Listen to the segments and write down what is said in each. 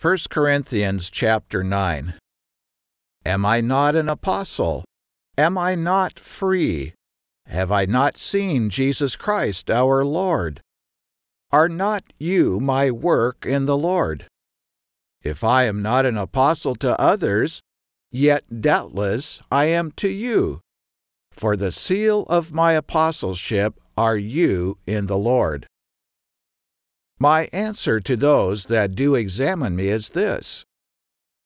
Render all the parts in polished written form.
1 Corinthians chapter 9. Am I not an apostle? Am I not free? Have I not seen Jesus Christ our Lord? Are not you my work in the Lord? If I am not an apostle to others, yet doubtless I am to you, for the seal of my apostleship are you in the Lord. My answer to those that do examine me is this: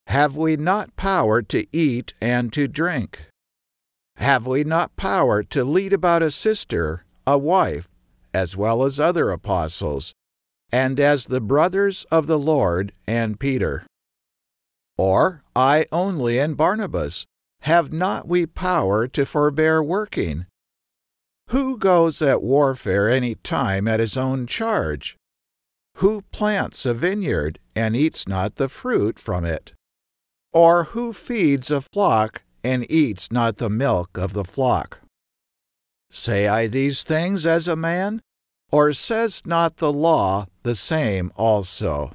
have we not power to eat and to drink? Have we not power to lead about a sister, a wife, as well as other apostles, and as the brothers of the Lord and Peter? Or I only and Barnabas, have not we power to forbear working? Who goes at warfare any time at his own charge? Who plants a vineyard and eats not the fruit from it? Or who feeds a flock and eats not the milk of the flock? Say I these things as a man, or says not the law the same also?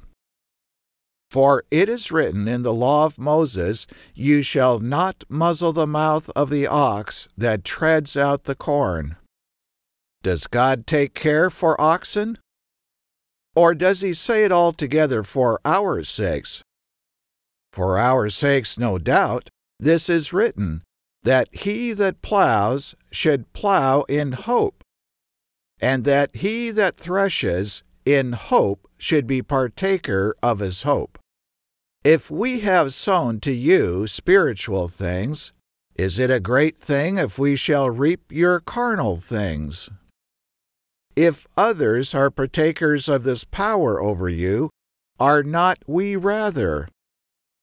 For it is written in the law of Moses, You shall not muzzle the mouth of the ox that treads out the corn. Does God take care for oxen? Or does he say it altogether for our sakes? For our sakes, no doubt, this is written, that he that plows should plow in hope, and that he that threshes in hope should be partaker of his hope. If we have sown to you spiritual things, is it a great thing if we shall reap your carnal things? If others are partakers of this power over you, are not we rather?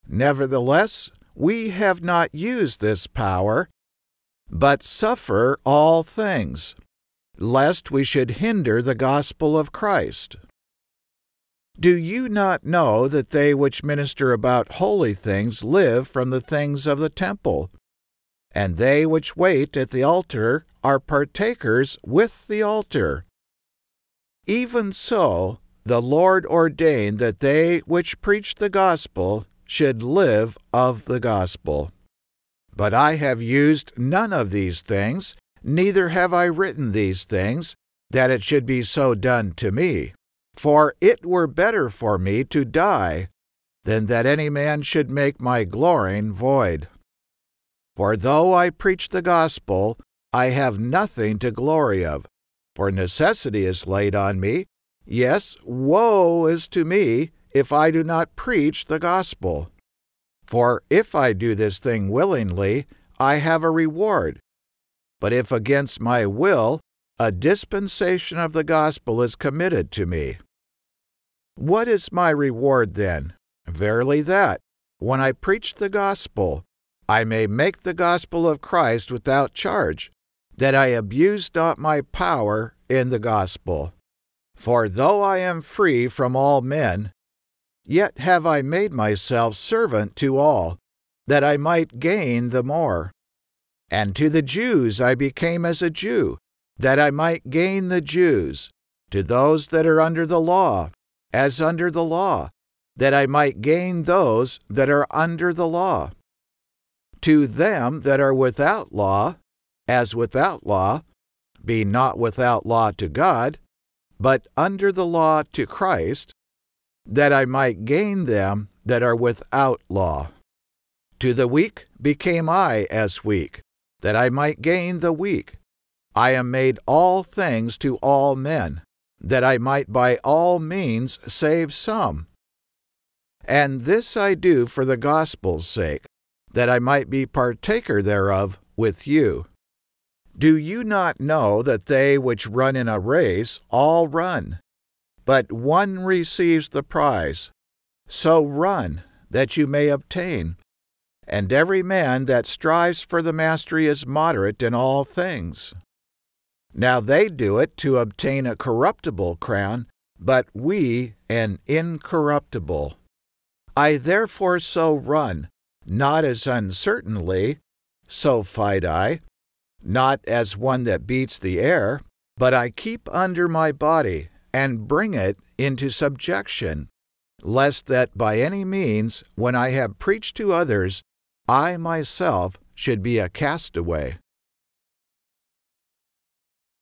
Nevertheless, we have not used this power, but suffer all things, lest we should hinder the gospel of Christ. Do you not know that they which minister about holy things live from the things of the temple? And they which wait at the altar are partakers with the altar. Even so, the Lord ordained that they which preach the gospel should live of the gospel. But I have used none of these things, neither have I written these things, that it should be so done to me. For it were better for me to die, than that any man should make my glorying void. For though I preach the gospel, I have nothing to glory of, for necessity is laid on me. Yes, woe is to me, if I do not preach the gospel. For if I do this thing willingly, I have a reward. But if against my will, a dispensation of the gospel is committed to me. What is my reward then? Verily that, when I preach the gospel, I may make the gospel of Christ without charge, that I abuse not my power in the gospel. For though I am free from all men, yet have I made myself servant to all, that I might gain the more. And to the Jews I became as a Jew, that I might gain the Jews. To those that are under the law, as under the law, that I might gain those that are under the law. To them that are without law, as without law, be not without law to God, but under the law to Christ, that I might gain them that are without law. To the weak became I as weak, that I might gain the weak. I am made all things to all men, that I might by all means save some. And this I do for the gospel's sake, that I might be partaker thereof with you. Do you not know that they which run in a race all run, but one receives the prize? So run, that you may obtain. And every man that strives for the mastery is moderate in all things. Now they do it to obtain a corruptible crown, but we an incorruptible. I therefore so run, not as uncertainly, so fight I, not as one that beats the air, but I keep under my body, and bring it into subjection, lest that by any means, when I have preached to others, I myself should be a castaway.